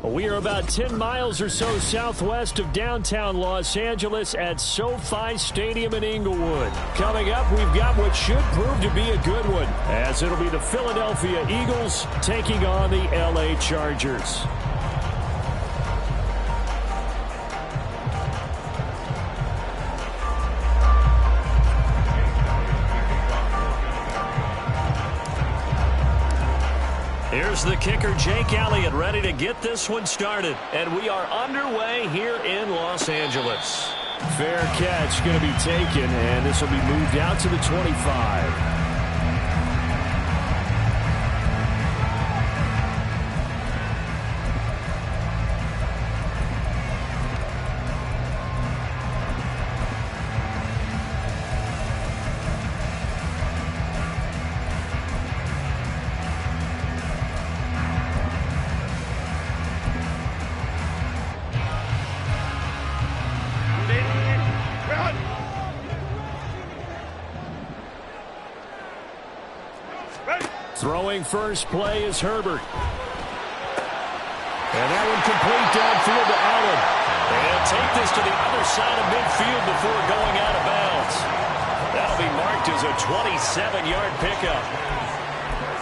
We are about 10 miles or so southwest of downtown Los Angeles at SoFi Stadium in Inglewood. Coming up, we've got what should prove to be a good one, as it'll be the Philadelphia Eagles taking on the LA Chargers. Here's the kicker, Jake Elliott, ready to get this one started. And we are underway here in Los Angeles. Fair catch going to be taken, and this will be moved out to the 25. Throwing first play is Herbert. And that one complete downfield to Allen. And take this to the other side of midfield before going out of bounds. That'll be marked as a 27-yard pickup.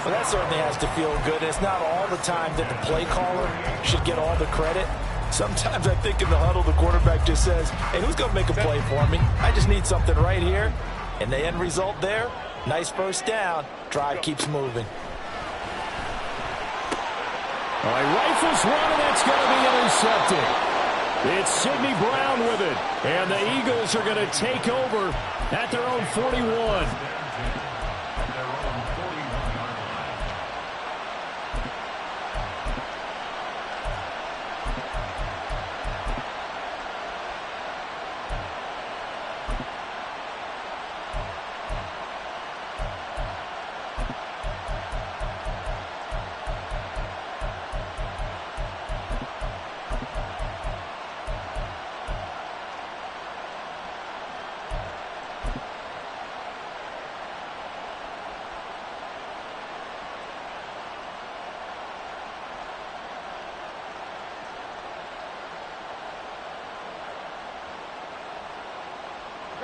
Well, that certainly has to feel good. It's not all the time that the play caller should get all the credit. Sometimes I think in the huddle, the quarterback just says, hey, who's going to make a play for me? I just need something right here. And the end result there, nice first down. Drive keeps moving. All right, rifles one, and that's going to be intercepted. It's Sidney Brown with it. And the Eagles are going to take over at their own 41.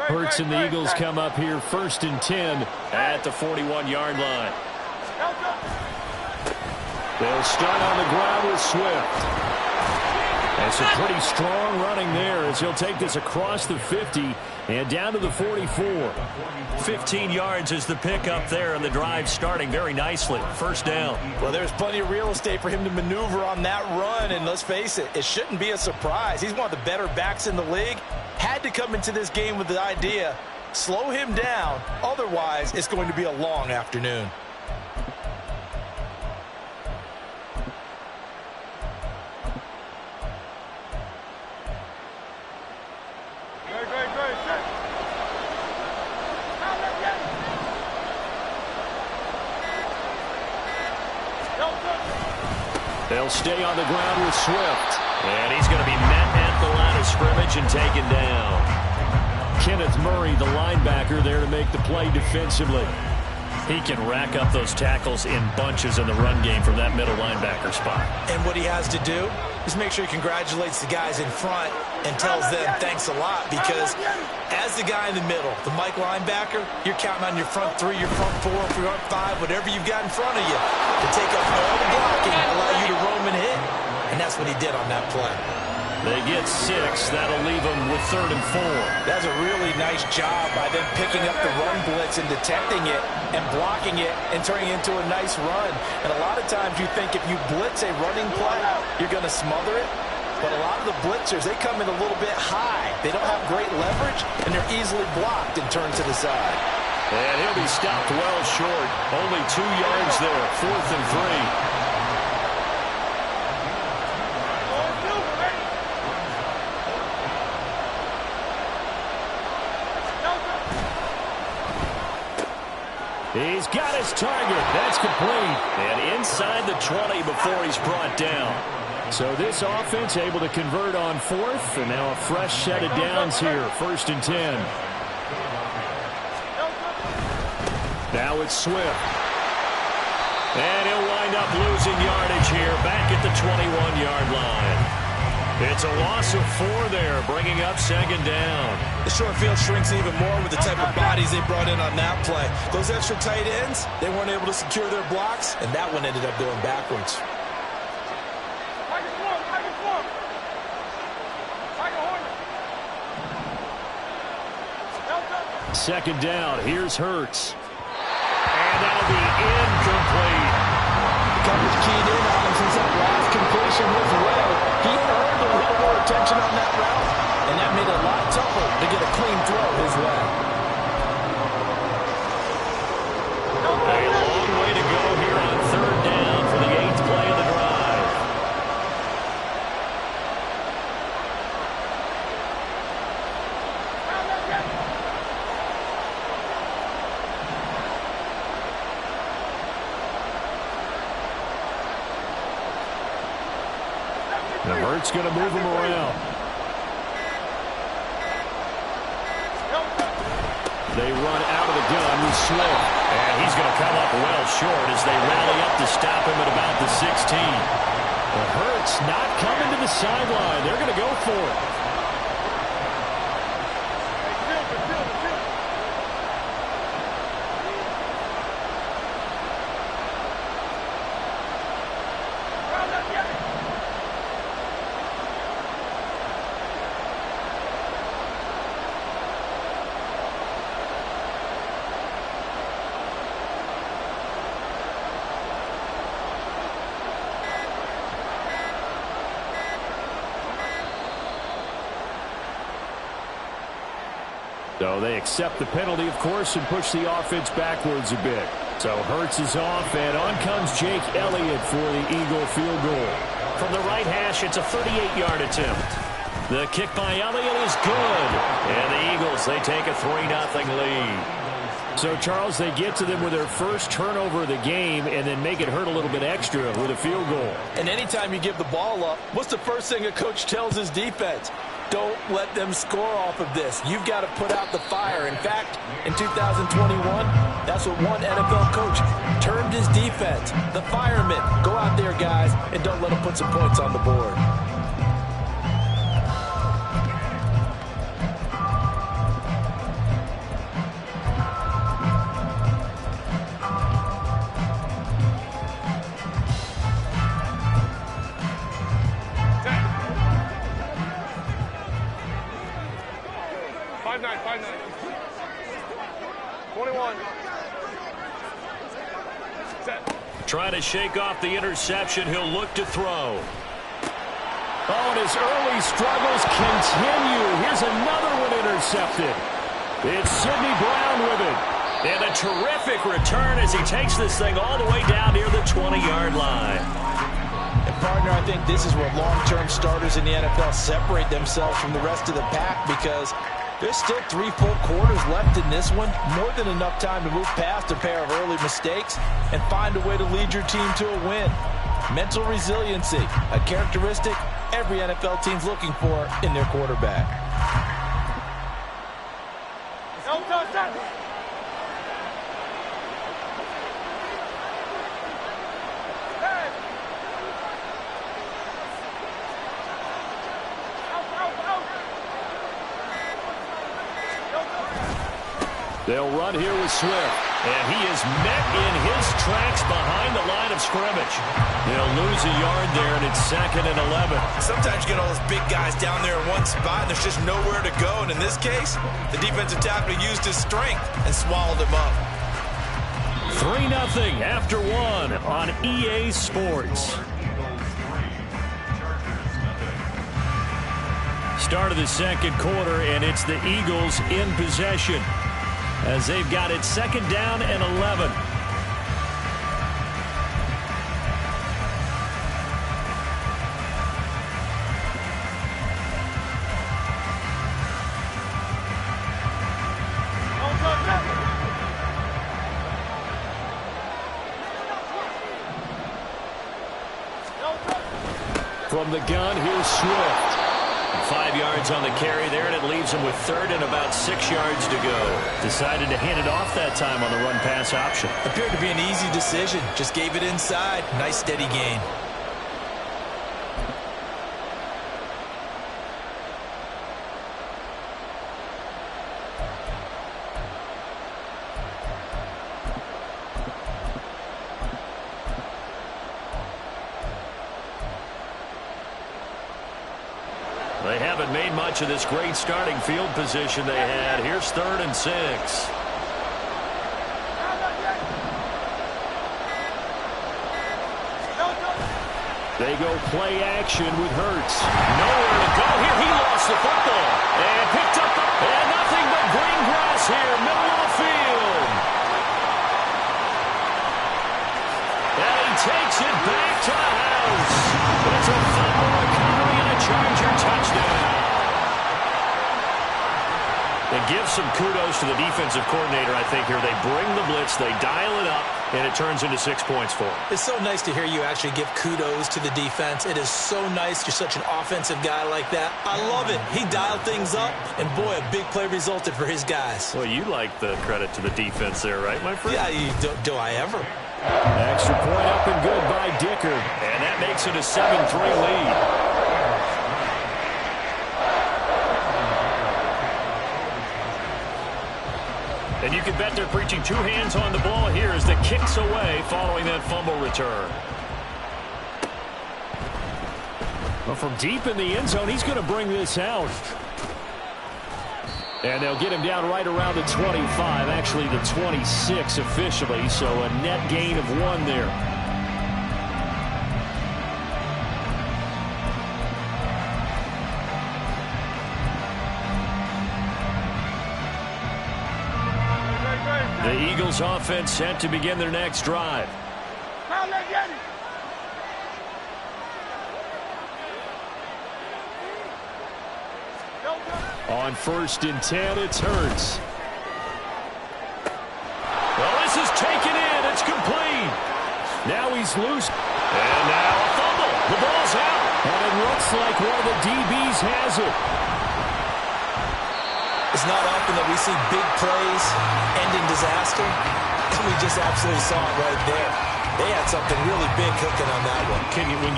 Hurts and the Eagles come up here 1st and 10 at the 41-yard line. They'll start on the ground with Swift. That's a pretty strong running there as he'll take this across the 50 and down to the 44. 15 yards is the pickup there, and the drive starting very nicely. First down. Well, there's plenty of real estate for him to maneuver on that run, and let's face it, it shouldn't be a surprise. He's one of the better backs in the league. Had to come into this game with the idea, slow him down, otherwise it's going to be a long afternoon. They'll stay on the ground with Swift. And he's going to be met at the line of scrimmage and taken down. Kenneth Murray, the linebacker, there to make the play defensively. He can rack up those tackles in bunches in the run game from that middle linebacker spot. And what he has to do is make sure he congratulates the guys in front and tells them thanks a lot, because as the guy in the middle, the Mike linebacker, you're counting on your front three, your front four, front five, whatever you've got in front of you to take up all the blocking and allow you to roam and hit. And that's what he did on that play. They get 6. That'll leave them with 3rd and 4. That's a really nice job by them picking up the run blitz and detecting it and blocking it and turning it into a nice run. And a lot of times you think if you blitz a running play, you're going to smother it. But a lot of the blitzers, they come in a little bit high. They don't have great leverage, and they're easily blocked and turned to the side. And he'll be stopped well short. Only 2 yards there. 4th and 3. He's got his target. That's complete. And inside the 20 before he's brought down. So this offense able to convert on 4th. And now a fresh set of downs here. 1st and 10. Now it's Swift. And he'll wind up losing yardage here, back at the 21-yard line. It's a loss of 4 there, bringing up second down. The short field shrinks even more with the type of bodies they brought in on that play. Those extra tight ends, they weren't able to secure their blocks, and that one ended up going backwards. Second down, here's Hurts. And that'll be incomplete. Coverage keyed in on him since that last completion his way. He earned a little more attention on that route, and that made it a lot tougher to get a clean throw his way. A long way to go here on third down for the 8th play of the drive. The Hurts going to move him around. They run out of the gun with Swift. And he's going to come up well short as they rally up to stop him at about the 16. The Hurts not coming to the sideline. They're going to go for it. So they accept the penalty, of course, and push the offense backwards a bit. So Hurts is off, and on comes Jake Elliott for the Eagle field goal. From the right hash, it's a 38-yard attempt. The kick by Elliott is good. And the Eagles, they take a 3-0 lead. So, Charles, they get to them with their first turnover of the game and then make it hurt a little bit extra with a field goal. And anytime you give the ball up, what's the first thing a coach tells his defense? Don't let them score off of this. You've got to put out the fire. In fact, in 2021, that's what one NFL coach termed his defense. The firemen. Go out there, guys, and don't let them put some points on the board. Trying to shake off the interception. He'll look to throw. Oh, and his early struggles continue. Here's another one intercepted. It's Sidney Brown with it. And a terrific return as he takes this thing all the way down near the 20-yard line. And, partner, I think this is where long-term starters in the NFL separate themselves from the rest of the pack because there's still 3 full quarters left in this one. More than enough time to move past a pair of early mistakes and find a way to lead your team to a win. Mental resiliency, a characteristic every NFL team's looking for in their quarterback. They'll run here with Swift. And he is met in his tracks behind the line of scrimmage. They'll lose a yard there, and it's 2nd and 11. Sometimes you get all those big guys down there in one spot, and there's just nowhere to go. And in this case, the defensive tackle used his strength and swallowed him up. 3-0 after 1 on EA Sports. Start of the second quarter, and it's the Eagles in possession as they've got it 2nd down and 11. From the gun, here's Swift. 5 yards on the carry there, and it leaves him with third and about 6 yards to go. Decided to hand it off that time on the run-pass option. Appeared to be an easy decision. Just gave it inside. Nice steady gain. They haven't made much of this great starting field position they had. Here's 3rd and 6. They go play action with Hurts. Nowhere to go here. He lost the football. And picked up. And nothing but green grass here. Middle of the field. And he takes it back to the house. It's a fumble recovery and a Charger touchdown. And give some kudos to the defensive coordinator, I think, here. They bring the blitz, they dial it up, and it turns into 6 points for them. It's so nice to hear you actually give kudos to the defense. It is so nice. You're such an offensive guy like that. I love it. He dialed things up, and boy, a big play resulted for his guys. Well, you like the credit to the defense there, right, my friend? Yeah, do I ever? Extra point up and good by Dicker. And that makes it a 7-3 lead. And you can bet they're preaching 2 hands on the ball here as the kick's away following that fumble return. Well, from deep in the end zone, he's going to bring this out. And they'll get him down right around the 25, actually the 26 officially, so a net gain of 1 there. The Eagles offense set to begin their next drive. On 1st and 10, it's Hurts. Well, this is taken in. It's complete. Now he's loose. And now a fumble. The ball's out. And it looks like one of the DBs has it. It's not often that we see big plays end in disaster, and we just absolutely saw it right there. They had something really big cooking on that one.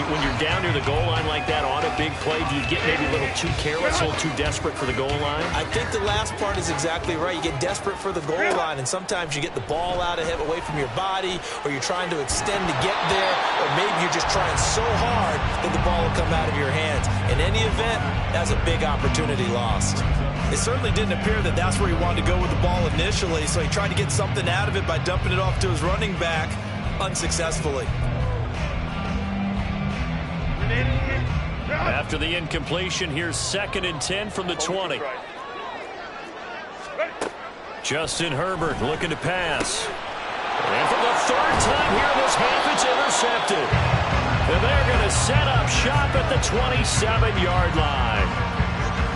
When you're down near the goal line like that on a big play, do you get maybe a little too careless, a little too desperate for the goal line? I think the last part is exactly right. You get desperate for the goal line, and sometimes you get the ball out of it, away from your body, or you're trying to extend to get there, or maybe you're just trying so hard that the ball will come out of your hands. In any event, that's a big opportunity lost. It certainly didn't appear that that's where he wanted to go with the ball initially, so he tried to get something out of it by dumping it off to his running back unsuccessfully. After the incompletion, here's 2nd and 10 from the 20. Justin Herbert looking to pass. And for the 3rd time here in this half, it's intercepted. And they're going to set up shop at the 27-yard line.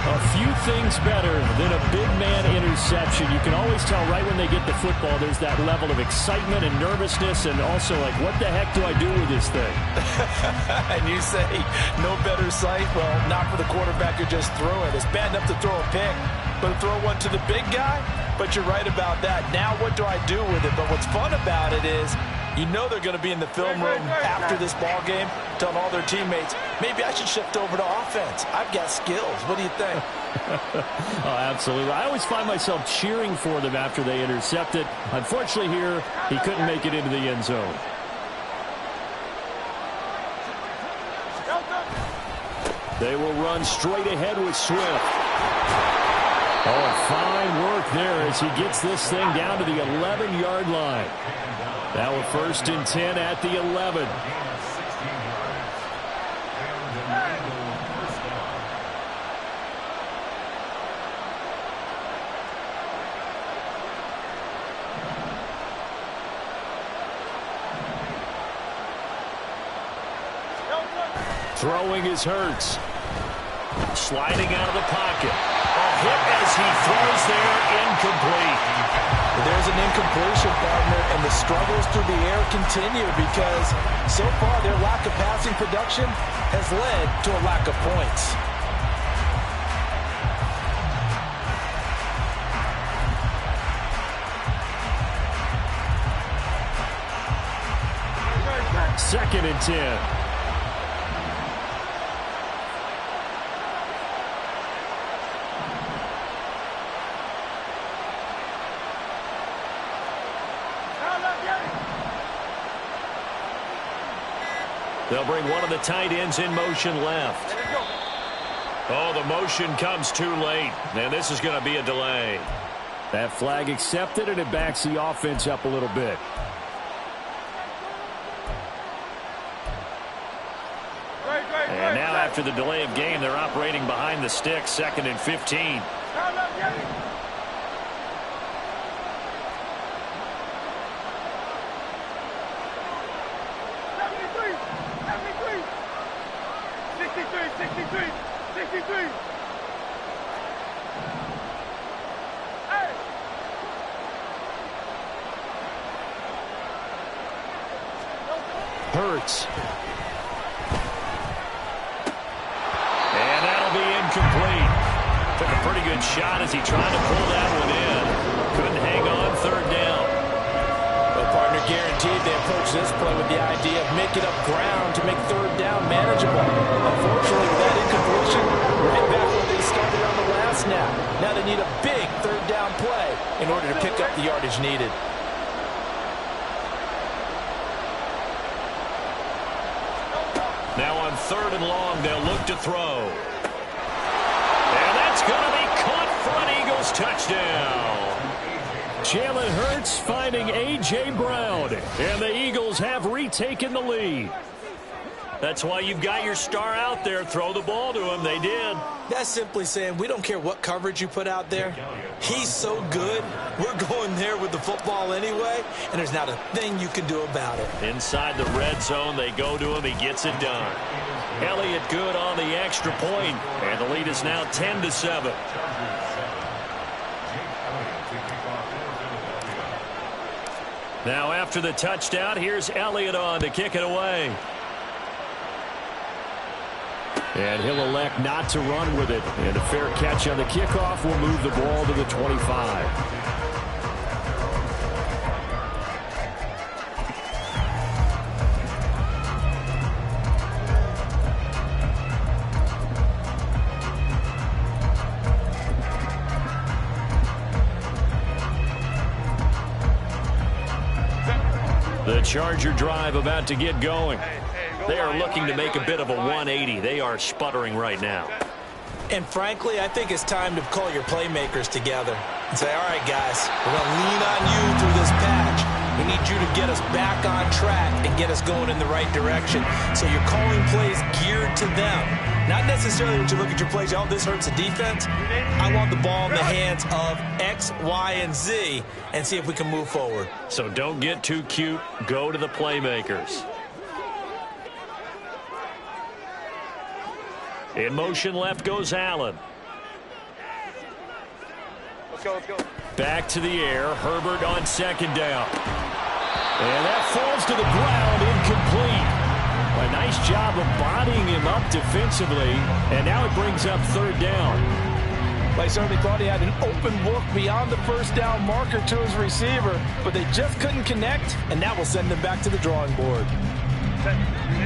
A few things better than a big man interception. You can always tell right when they get the football, there's that level of excitement and nervousness, and also like, what the heck do I do with this thing? And you say, no better sight? Well, not for the quarterback who just threw it. It's bad enough to throw a pick, but to throw one to the big guy? But you're right about that. Now what do I do with it? But what's fun about it is, you know they're going to be in the film room after this ball game, telling all their teammates, maybe I should shift over to offense. I've got skills. What do you think? Oh, absolutely. I always find myself cheering for them after they intercept it. Unfortunately here, he couldn't make it into the end zone. They will run straight ahead with Swift. Oh, fine work there as he gets this thing down to the 11-yard line. Now a 1st and 10 at the 11. Throwing is Hurts. Sliding out of the pocket. A hit as he throws there, incomplete. There's an incompletion, partner, and the struggles through the air continue because so far their lack of passing production has led to a lack of points. 2nd and 10. They'll bring one of the tight ends in motion left. Oh, the motion comes too late, and this is going to be a delay. That flag accepted, and it backs the offense up a little bit. And now after the delay of game, they're operating behind the sticks, 2nd and 15. Hurts. And that'll be incomplete. Took a pretty good shot as he tried to pull that one in. Couldn't hang on 3rd down. Well, partner, guaranteed they approach this play with the idea of making up ground to make 3rd down manageable. Unfortunately, with that incompletion, right back where they started on the last snap. Now they need a big 3rd down play in order to pick up the yardage needed. Now on 3rd and long, they'll look to throw. And that's going to be caught for an Eagles touchdown. Jalen Hurts finding A.J. Brown, and the Eagles have retaken the lead. That's why you've got your star out there. Throw the ball to him. They did. That's simply saying we don't care what coverage you put out there. He's so good. We're going there with the football anyway, and there's not a thing you can do about it. Inside the red zone, they go to him. He gets it done. Elliott good on the extra point, and the lead is now 10-7. Now after the touchdown, here's Elliott on to kick it away. And he'll elect not to run with it. And a fair catch on the kickoff will move the ball to the 25. The Charger drive about to get going. They are looking to make a bit of a 180. They are sputtering right now. And frankly, I think it's time to call your playmakers together and say, all right, guys, we're going to lean on you through this patch. We need you to get us back on track and get us going in the right direction. So you're calling plays geared to them. Not necessarily when you look at your plays, oh, this hurts the defense. I want the ball in the hands of X, Y, and Z and see if we can move forward. So don't get too cute. Go to the playmakers. In motion left goes Allen. Let's go, let's go. Back to the air. Herbert on 2nd down. And that falls to the ground, incomplete. A nice job of bodying him up defensively. And now it brings up 3rd down. I certainly thought he had an open look beyond the 1st down marker to his receiver, but they just couldn't connect, and that will send them back to the drawing board.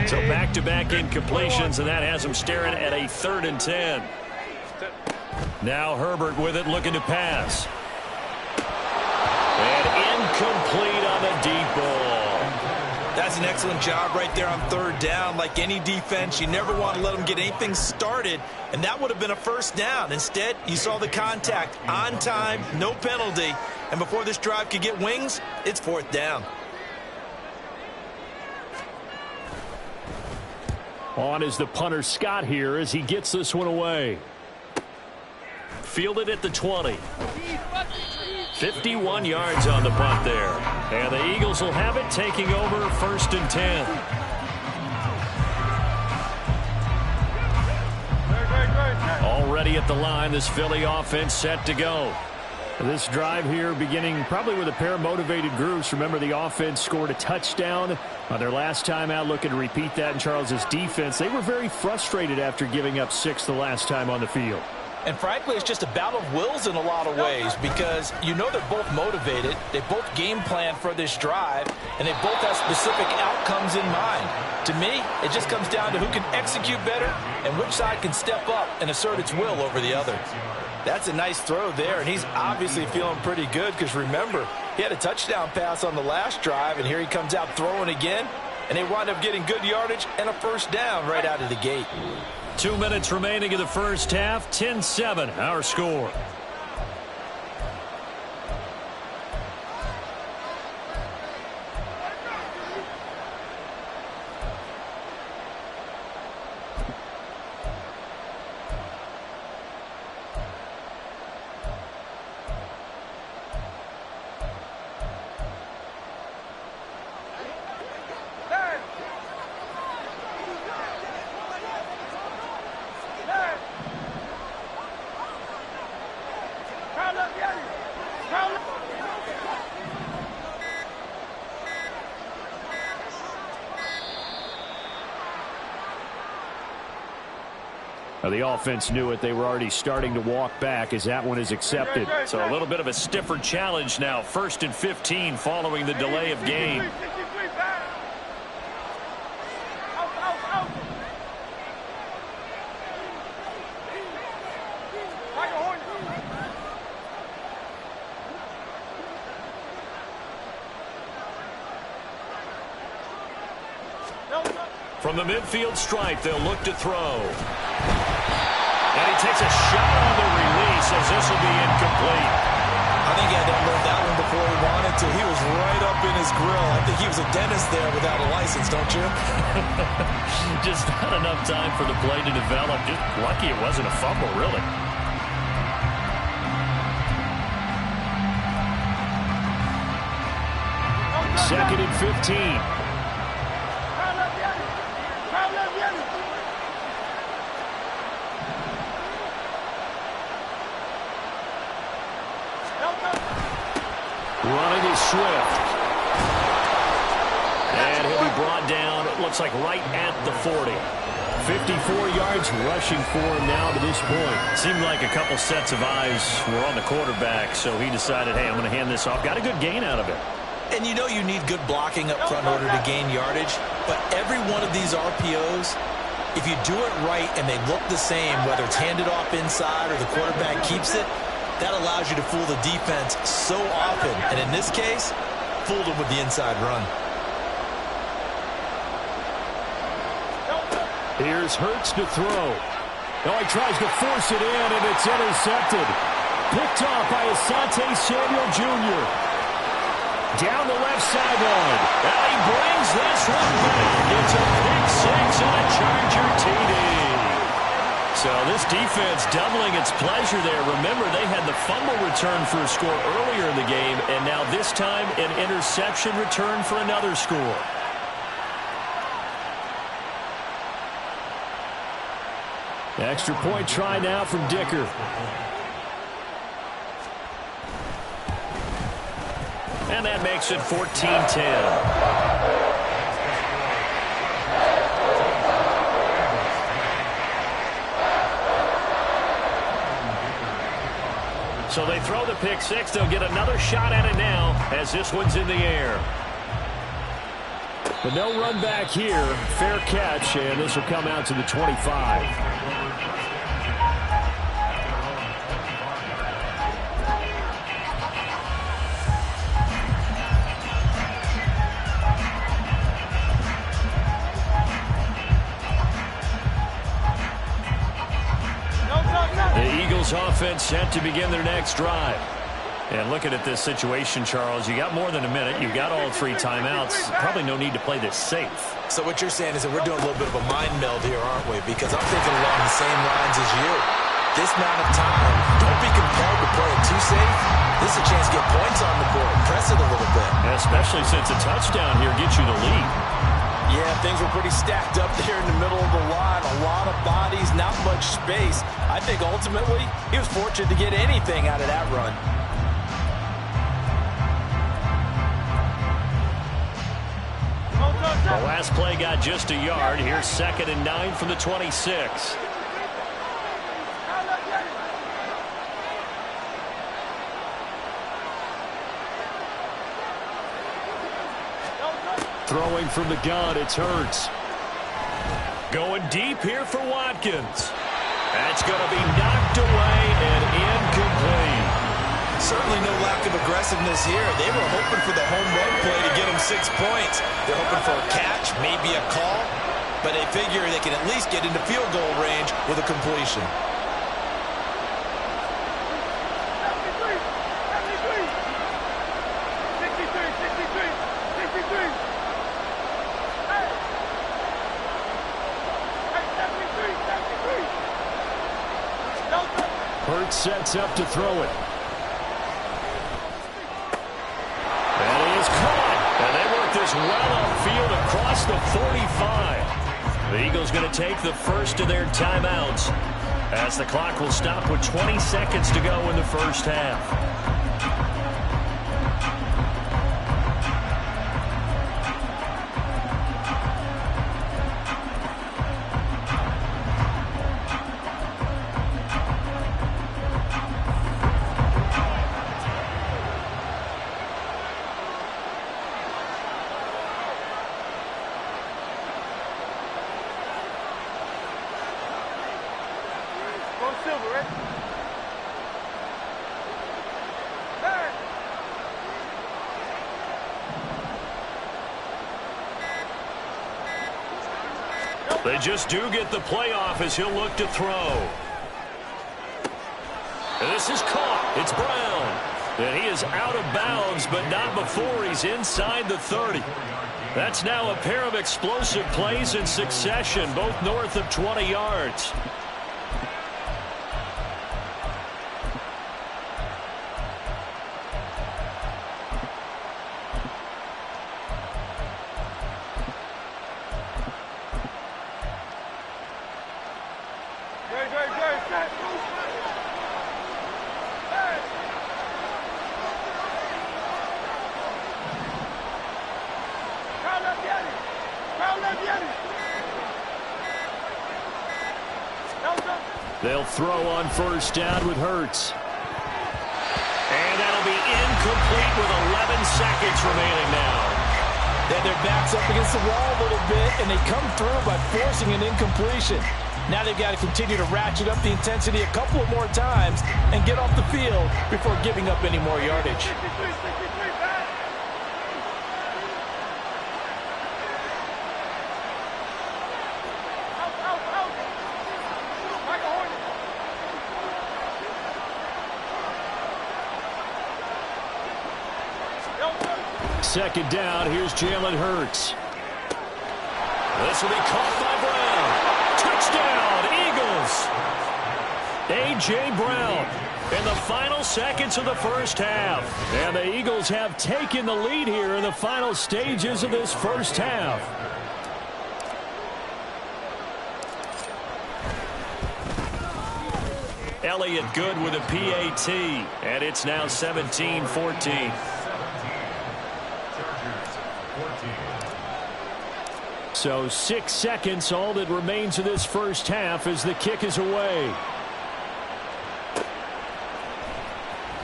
So back-to-back incompletions, and that has him staring at a 3rd and 10. Now Herbert with it, looking to pass. And incomplete on the deep ball. That's an excellent job right there on 3rd down. Like any defense, you never want to let them get anything started, and that would have been a 1st down. Instead, you saw the contact on time, no penalty, and before this drive could get wings, it's 4th down. On is the punter Scott here as he gets this one away. Fielded at the 20. 51 yards on the punt there. And the Eagles will have it, taking over 1st and 10. Already at the line, this Philly offense set to go. This drive here beginning probably with a pair of motivated groups. Remember, the offense scored a touchdown on their last time out. Looking to repeat that in Charles's defense. They were very frustrated after giving up 6 the last time on the field. And frankly, it's just a battle of wills in a lot of ways because you know they're both motivated, they both game plan for this drive, and they both have specific outcomes in mind. To me, it just comes down to who can execute better and which side can step up and assert its will over the other. That's a nice throw there, and he's obviously feeling pretty good because remember, he had a touchdown pass on the last drive, and here he comes out throwing again, and they wind up getting good yardage and a first down right out of the gate. 2 minutes remaining in the first half. 10-7, our score. The offense knew it. They were already starting to walk back as that one is accepted. So a little bit of a stiffer challenge now. 1st and 15 following the delay of game. From the midfield stripe, they'll look to throw. And he takes a shot on the release as this will be incomplete. I think he had to unload that one before he wanted to. He was right up in his grill. I think he was a dentist there without a license, don't you? Just not enough time for the play to develop. Just lucky it wasn't a fumble, really. Second and 15. Running is Swift. And he'll be brought down, it looks like right at the 40. 54 yards rushing for him now to this point. Seemed like a couple sets of eyes were on the quarterback, so he decided, hey, I'm going to hand this off. Got a good gain out of it. And you know you need good blocking up front in order to gain yardage, but every one of these RPOs, if you do it right and they look the same, whether it's handed off inside or the quarterback keeps it, that allows you to fool the defense so often. And in this case, fooled them with the inside run. Here's Hurts to throw. Oh, he tries to force it in, and it's intercepted. Picked off by Asante Samuel Jr. Down the left sideline. And he brings this one back. It's a pick six and a Charger TD. So this defense doubling its pleasure there. Remember, they had the fumble return for a score earlier in the game, and now this time an interception return for another score. Extra point try now from Dicker. And that makes it 14-10. So they throw the pick six. They'll get another shot at it now as this one's in the air. But no run back here. Fair catch, and this will come out to the 25. Offense set to begin their next drive. And looking at this situation, Charles, you got more than a minute. You got all three timeouts. Probably no need to play this safe. So what you're saying is that we're doing a little bit of a mind meld here, aren't we? Because I'm thinking along the same lines as you. This amount of time, don't be compelled to play it too safe. This is a chance to get points on the board. Press it a little bit. Especially since a touchdown here gets you the lead. Yeah, things were pretty stacked up there in the middle of the line. A lot of bodies, not much space. I think ultimately he was fortunate to get anything out of that run. The last play got just a yard. Here's 2nd and 9 from the 26. Throwing from the gun, it's Hurts. Going deep here for Watkins. That's going to be knocked away and incomplete. Certainly no lack of aggressiveness here. They were hoping for the home run play to get them 6 points. They're hoping for a catch, maybe a call, but they figure they can at least get into field goal range with a completion. Hurts sets up to throw it. And he is caught. And they work this well upfield across the 45. The Eagles going to take the first of their timeouts as the clock will stop with 20 seconds to go in the first half. They just do get the playoff as he'll look to throw. This is caught. It's Brown. And he is out of bounds, but not before he's inside the 30. That's now a pair of explosive plays in succession, both north of 20 yards. They'll throw on first down with Hurts. And that'll be incomplete with 11 seconds remaining now. Then their back's up against the wall a little bit, and they come through by forcing an incompletion. Now they've got to continue to ratchet up the intensity a couple of more times and get off the field before giving up any more yardage. Second down, here's Jalen Hurts. This will be caught by Brown. Touchdown, Eagles! A.J. Brown in the final seconds of the first half. And the Eagles have taken the lead here in the final stages of this first half. Elliott good with a PAT, and it's now 17-14. So 6 seconds, all that remains of this first half as the kick is away.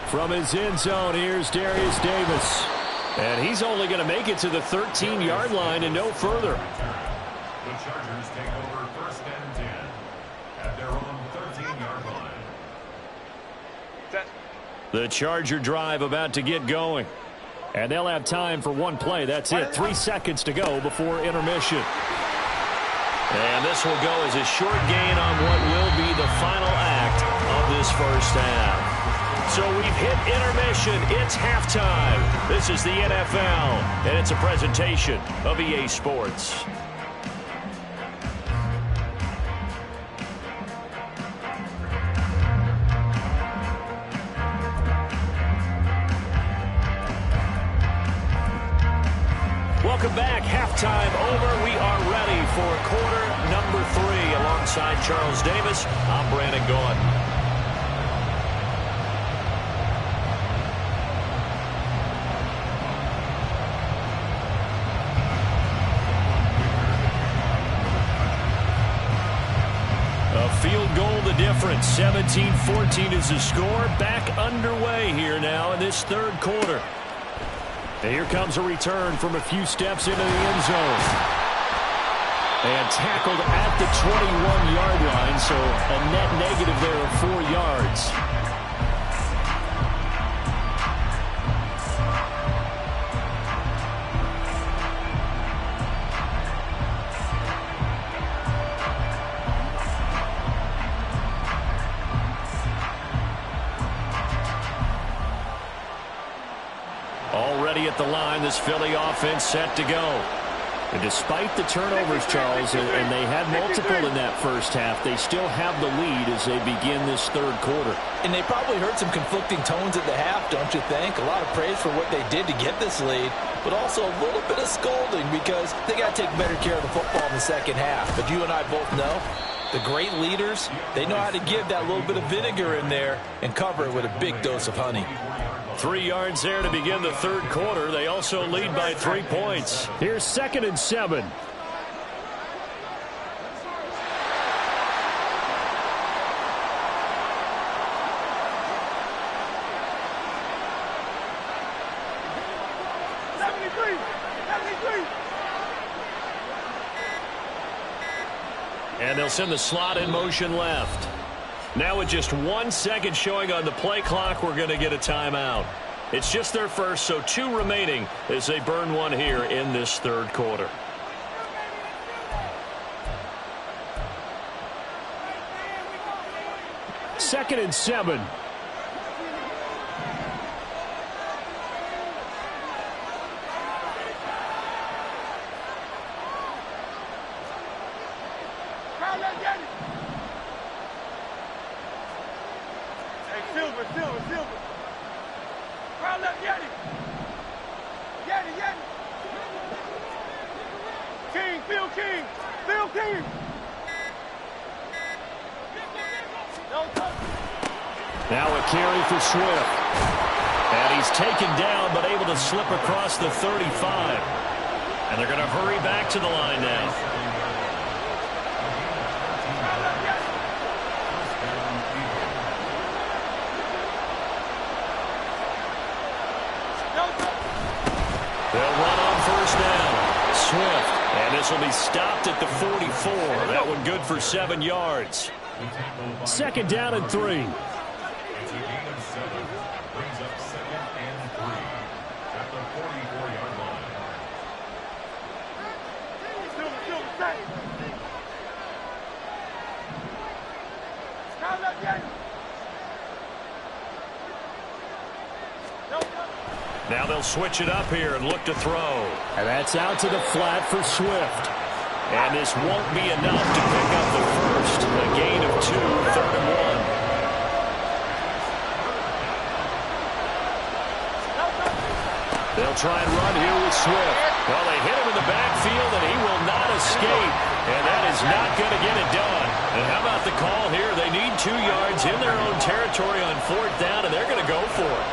From his end zone, here's Darius Davis. And he's only going to make it to the 13-yard line and no further. The Chargers take over first and 10 at their own 13-yard line. The Charger drive about to get going. And they'll have time for one play. That's it. 3 seconds to go before intermission. And this will go as a short gain on what will be the final act of this first half. So we've hit intermission. It's halftime. This is the NFL, and it's a presentation of EA Sports. Welcome back. Halftime over. We are ready for quarter number 3. Alongside Charles Davis, I'm Brandon Gaudin. A field goal the difference. 17-14 is the score. Back underway here now in this third quarter. And here comes a return from a few steps into the end zone. And tackled at the 21-yard line, so a net negative there of 4 yards. Already at the line, this Philly offense set to go. And despite the turnovers, Charles, and they had multiple in that first half, they still have the lead as they begin this third quarter. And they probably heard some conflicting tones at the half, don't you think? A lot of praise for what they did to get this lead, but also a little bit of scolding because they got to take better care of the football in the second half. But you and I both know the great leaders, they know how to give that little bit of vinegar in there and cover it with a big dose of honey. 3 yards there to begin the third quarter. They also lead by 3 points. Here's 2nd and 7. And they'll send the slot in motion left. Now with just 1 second showing on the play clock, we're going to get a timeout. It's just their first, so 2 remaining as they burn one here in this third quarter. Second and 7. Now a carry for Swift. And he's taken down but able to slip across the 35. And they're going to hurry back to the line now. They'll run on first down. Swift. And this will be stopped at the 44. That one good for 7 yards. 2nd down and 3. It's a gain of 7. Brings up 2nd and 3 at the 44-yard line. Now they'll switch it up here and look to throw. And that's out to the flat for Swift. And this won't be enough to pick up the first. A gain of 2, 3rd and 1. They'll try and run here with Swift. Well, they hit him in the backfield, and he will not escape. And that is not going to get it done. And how about the call here? They need 2 yards in their own territory on 4th down, and they're going to go for it.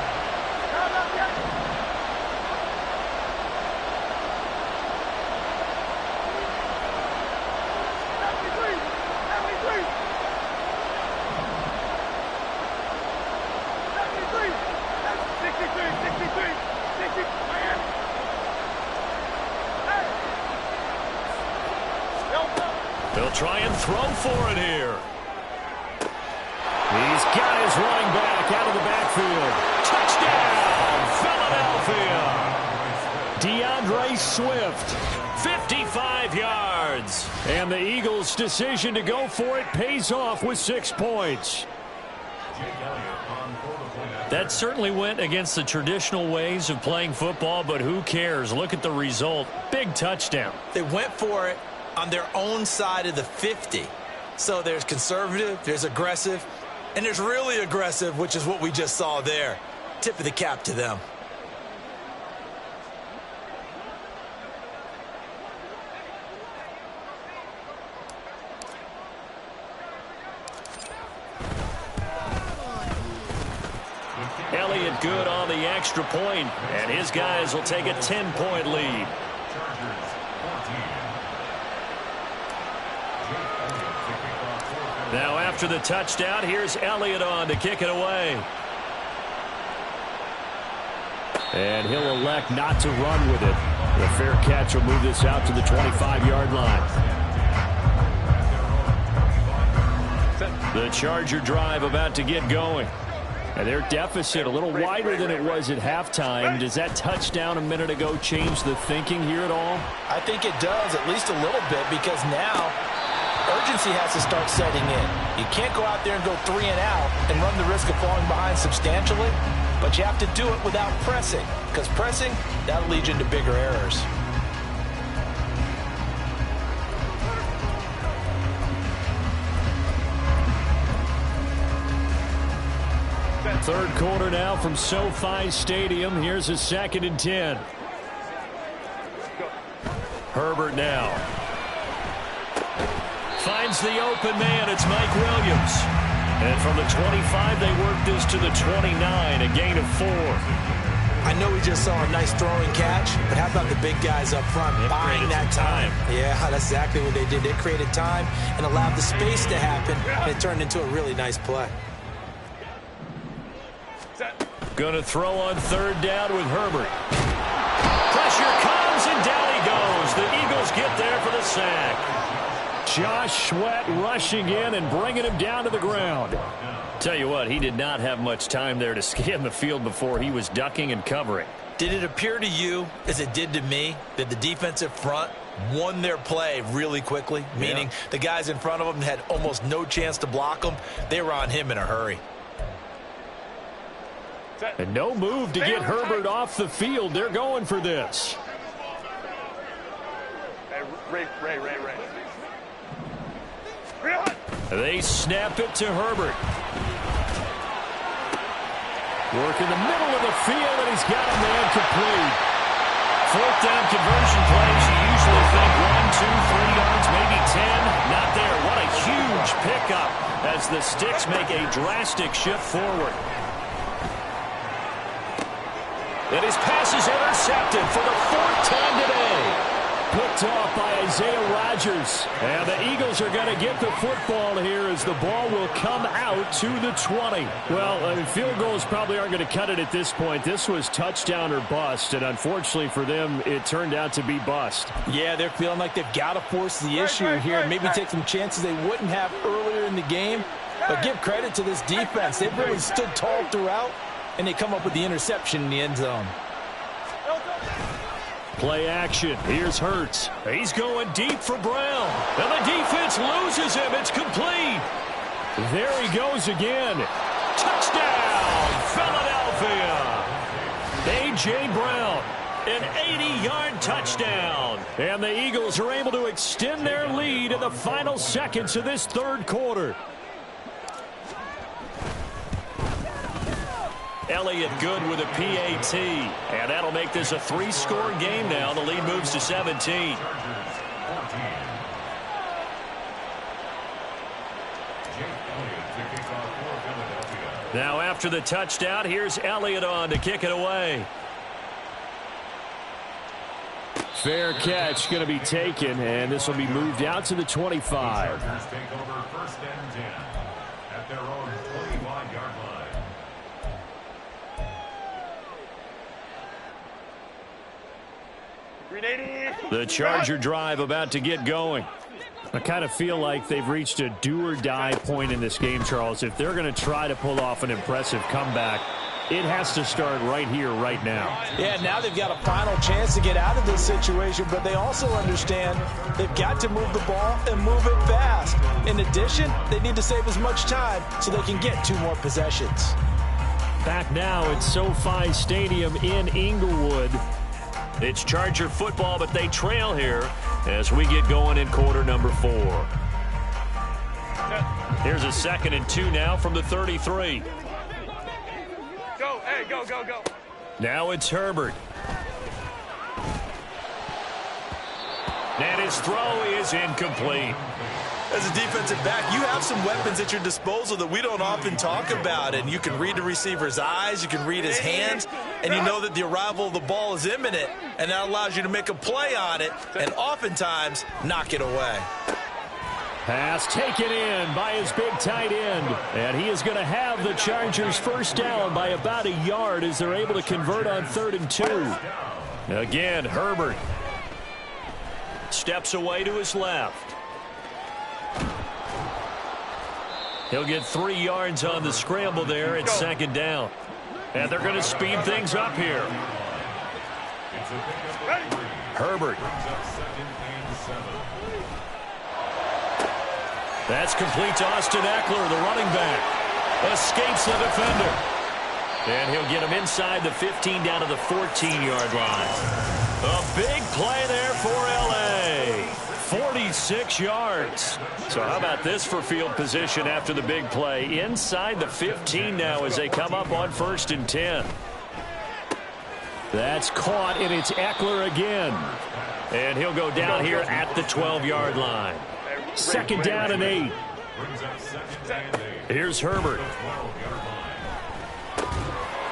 They'll try and throw for it here. He's got his running back out of the backfield. Touchdown, Philadelphia. DeAndre Swift, 55 yards. And the Eagles' decision to go for it pays off with 6 points. That certainly went against the traditional ways of playing football, but who cares? Look at the result. Big touchdown. They went for it on their own side of the 50. So there's conservative, there's aggressive, and there's really aggressive, which is what we just saw there. Tip of the cap to them. Elliott good on the extra point, and his guys will take a 10-point lead. Now after the touchdown, here's Elliott on to kick it away. And he'll elect not to run with it. The fair catch will move this out to the 25-yard line. The Charger drive about to get going. And their deficit a little wider than it was at halftime. Does that touchdown a minute ago change the thinking here at all? I think it does, at least a little bit, because now urgency has to start setting in. You can't go out there and go 3 and out and run the risk of falling behind substantially, but you have to do it without pressing, because pressing, that'll lead you into bigger errors. Third quarter now from SoFi Stadium. Here's a 2nd and 10. Herbert now. Finds the open man. It's Mike Williams. And from the 25, they work this to the 29, a gain of 4. I know we just saw a nice throwing catch, but how about the big guys up front buying that time? Yeah, that's exactly what they did. They created time and allowed the space to happen, and it turned into a really nice play. Going to throw on 3rd down with Herbert. Pressure comes, and down he goes. The Eagles get there for the sack. Josh Sweat rushing in and bringing him down to the ground. Tell you what, he did not have much time there to scan the field before he was ducking and covering. Did it appear to you, as it did to me, that the defensive front won their play really quickly? Meaning the guys in front of them had almost no chance to block him. They were on him in a hurry. And no move to get Herbert off the field. They're going for this. Ray. They snap it to Herbert. Work in the middle of the field, and he's got a man complete. 4th down conversion plays. You usually think 1, 2, 3 yards, maybe 10. Not there. What a huge pickup as the Sticks make a drastic shift forward. And his pass is intercepted for the 4th time today. Picked off by Isaiah Rodgers. And the Eagles are going to get the football here as the ball will come out to the 20. Well, field goals probably aren't going to cut it at this point. This was touchdown or bust, and unfortunately for them, it turned out to be bust. Yeah, they're feeling like they've got to force the issue here and maybe take some chances they wouldn't have earlier in the game. But give credit to this defense. They've really stood tall throughout, and they come up with the interception in the end zone. Play action. Here's Hurts. He's going deep for Brown. And the defense loses him. It's complete. There he goes again. Touchdown, Philadelphia. A.J. Brown, an 80-yard touchdown. And the Eagles are able to extend their lead in the final seconds of this 3rd quarter. Elliott good with a PAT. And that'll make this a 3-score game now. The lead moves to 17. Now after the touchdown, here's Elliott on to kick it away. Fair catch going to be taken, and this will be moved out to the 25. Take over 1st and 10 at their own 25-yard line. The Charger drive about to get going. I kind of feel like they've reached a do-or-die point in this game, Charles. If they're going to try to pull off an impressive comeback, it has to start right here, right now. Yeah, now they've got a final chance to get out of this situation, but they also understand they've got to move the ball and move it fast. In addition, they need to save as much time so they can get 2 more possessions. Back now at SoFi Stadium in Inglewood. It's Charger football, but they trail here as we get going in quarter number 4. Here's a 2nd and 2 now from the 33. Go, hey, go. Now it's Herbert. And his throw is incomplete. As a defensive back, you have some weapons at your disposal that we don't often talk about. And you can read the receiver's eyes, you can read his hands, and you know that the arrival of the ball is imminent. And that allows you to make a play on it and oftentimes knock it away. Pass taken in by his big tight end. And he is going to have the Chargers first down by about a yard as they're able to convert on 3rd and 2. Again, Herbert steps away to his left. He'll get 3 yards on the scramble there at 2nd down. And they're going to speed things up here. Herbert. That's complete to Austin Eckler, the running back. Escapes the defender. And he'll get him inside the 15 down to the 14-yard line. A big play there for L.A. 46 yards. So how about this for field position after the big play? Inside the 15 now as they come up on 1st and 10. That's caught, and it's Eckler again. And he'll go down here at the 12-yard line. 2nd down and 8. Here's Herbert.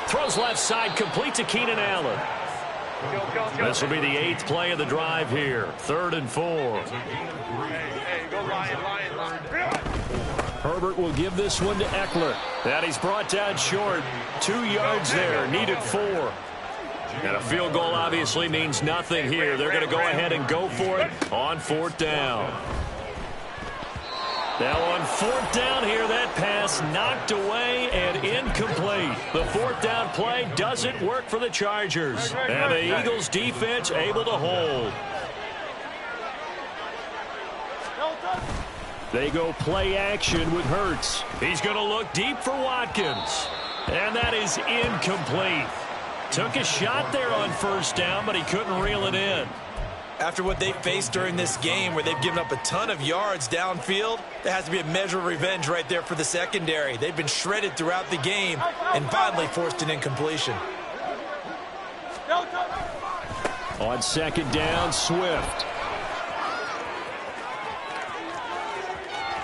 Throws left side, complete to Keenan Allen. This will be the 8th play of the drive here. 3rd and 4. Herbert will give this one to Eckler. That he's brought down short. 2 yards there, needed 4. And a field goal obviously means nothing here. They're going to go ahead and go for it on 4th down. Now on 4th down here, that pass knocked away and incomplete. The 4th down play doesn't work for the Chargers. And the Eagles defense able to hold. They go play action with Hurts. He's going to look deep for Watkins. And that is incomplete. Took a shot there on 1st down, but he couldn't reel it in. After what they faced during this game where they've given up a ton of yards downfield, there has to be a measure of revenge right there for the secondary. They've been shredded throughout the game and finally forced an incompletion. On 2nd down, Swift.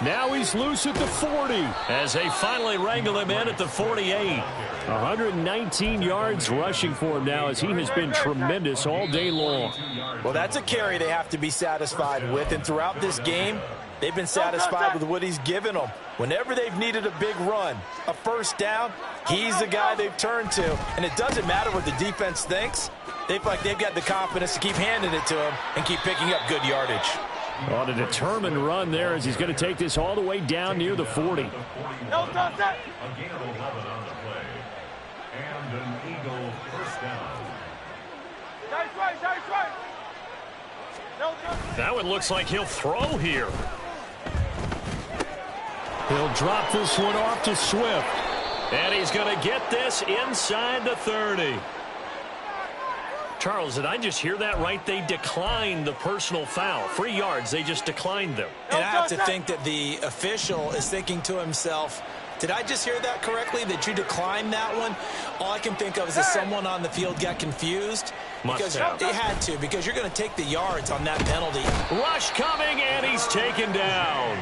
Now he's loose at the 40 as they finally wrangle him in at the 48. 119 yards rushing for him now as he has been tremendous all day long. Well, that's a carry they have to be satisfied with, and throughout this game, they've been satisfied with what he's given them. Whenever they've needed a big run, a 1st down, he's the guy they've turned to, and it doesn't matter what the defense thinks. They feel like they've got the confidence to keep handing it to him and keep picking up good yardage. On a determined run there as he's going to take this all the way down near the 40. A gain of 11 on the play. And an Eagle first down. That one looks like he'll throw here. He'll drop this one off to Swift. And he's going to get this inside the 30. Charles, did I just hear that right? They declined the personal foul. 3 yards, they just declined them. And I have to think that the official is thinking to himself, did I just hear that correctly, that you declined that one? All I can think of is that someone on the field got confused. Because they had to, because you're going to take the yards on that penalty. Rush coming, and he's taken down.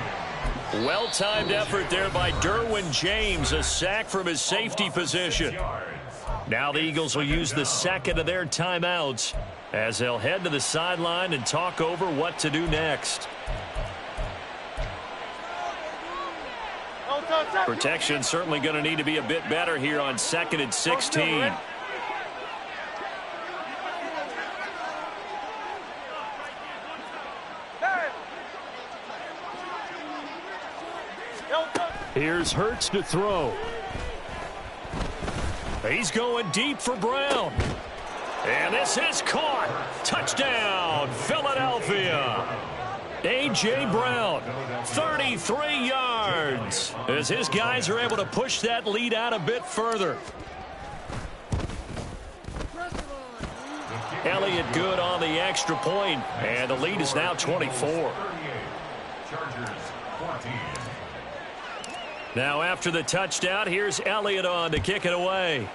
Well-timed effort there by Derwin James, a sack from his safety position. Now the Eagles will use the 2nd of their timeouts as they'll head to the sideline and talk over what to do next. Protection certainly going to need to be a bit better here on 2nd and 16. Here's Hurts to throw. He's going deep for Brown. And this is caught. Touchdown, Philadelphia. A.J. Brown, 33 yards. As his guys are able to push that lead out a bit further. Elliott good on the extra point, and the lead is now 24. Chargers 14. Now after the touchdown, here's Elliott on to kick it away.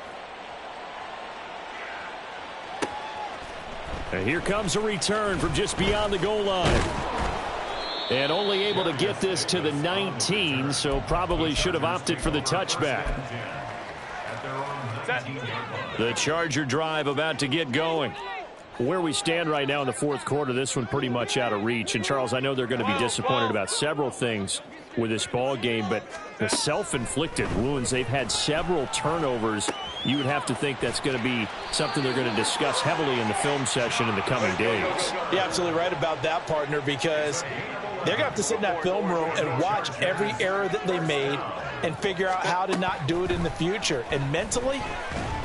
And here comes a return from just beyond the goal line. And only able to get this to the 19, so probably should have opted for the touchback. The Charger drive about to get going. Where we stand right now in the fourth quarter, this one pretty much out of reach. And, Charles, I know they're going to be disappointed about several things with this ball game, but the self-inflicted wounds, they've had several turnovers. You would have to think that's going to be something they're going to discuss heavily in the film session in the coming days. You're absolutely right about that, partner, because they're going to have to sit in that film room and watch every error that they made and figure out how to not do it in the future. And mentally,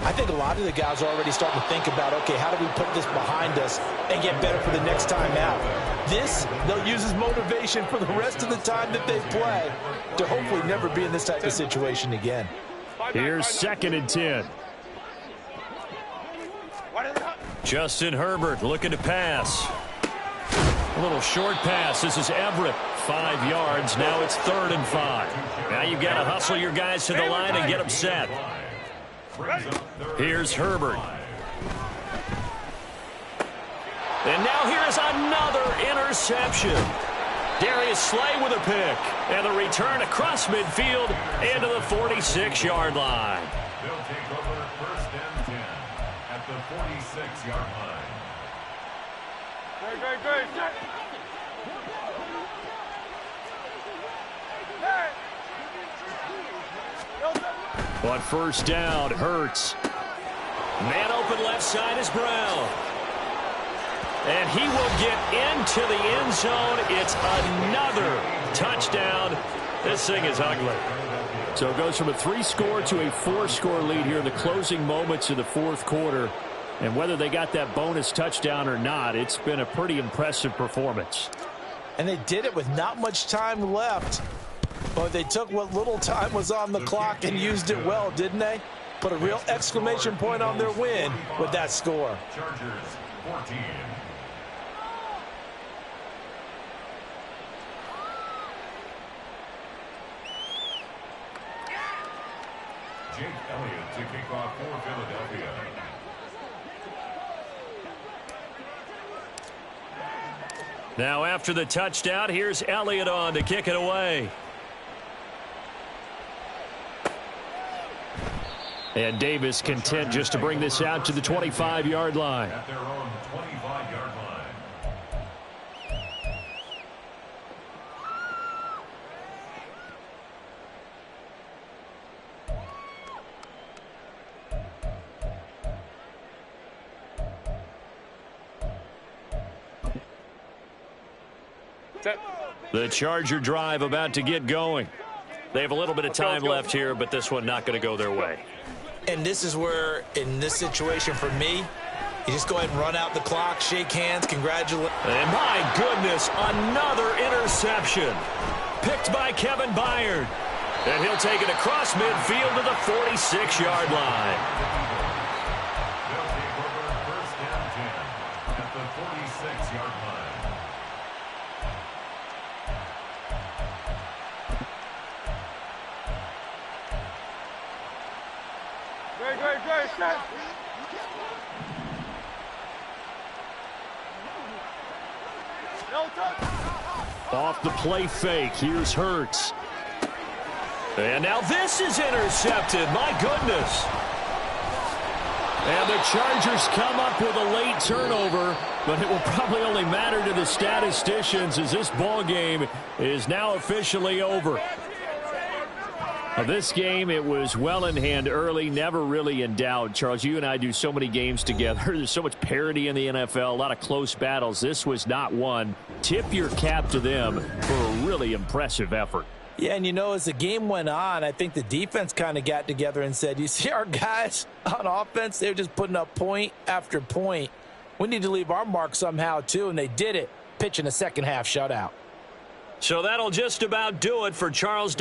I think a lot of the guys are already starting to think about, okay, how do we put this behind us and get better for the next time out? This, they'll use as motivation for the rest of the time that they play to hopefully never be in this type of situation again. Here's 2nd and 10. Justin Herbert looking to pass. A little short pass. This is Everett. 5 yards. Now it's 3rd and 5. Now you've got to hustle your guys to the line and get them set. Here's Herbert. And now here's another interception. Darius Slay with a pick. And the return across midfield into the 46-yard line. They'll take over 1st and 10 at the 46-yard line. Great. On 1st down, Hurts. Man open left side is Brown. And he will get into the end zone. It's another touchdown. This thing is ugly. So it goes from a 3-score to a 4-score lead here in the closing moments of the fourth quarter. And whether they got that bonus touchdown or not, it's been a pretty impressive performance. And they did it with not much time left. But they took what little time was on the clock and used it well, didn't they? Put a real exclamation point on their win with that score. Chargers 14. Jake Elliott to kick off for Philadelphia. Now after the touchdown, here's Elliott on to kick it away. And Davis content just to bring this out to the 25-yard line. At their own 25-yard line. The Charger drive about to get going. They have a little bit of time left here, but this one not going to go their way. And this is where, in this situation for me, you just go ahead and run out the clock, shake hands, congratulate. And my goodness, another interception. Picked by Kevin Byard. And he'll take it across midfield to the 46-yard line. They'll take over 1st and 10 at the 46-yard line. Great. Set. Off the play fake, here's Hurts. And now this is intercepted. My goodness. And the Chargers come up with a late turnover, but it will probably only matter to the statisticians as this ball game is now officially over. This game, it was well in hand early, never really in doubt. Charles, you and I do so many games together. There's so much parity in the NFL, a lot of close battles. This was not one. Tip your cap to them for a really impressive effort. Yeah, and you know, as the game went on, I think the defense kind of got together and said, you see our guys on offense, they're just putting up point after point. We need to leave our mark somehow, too, and they did it, pitching a second-half shutout. So that'll just about do it for Charles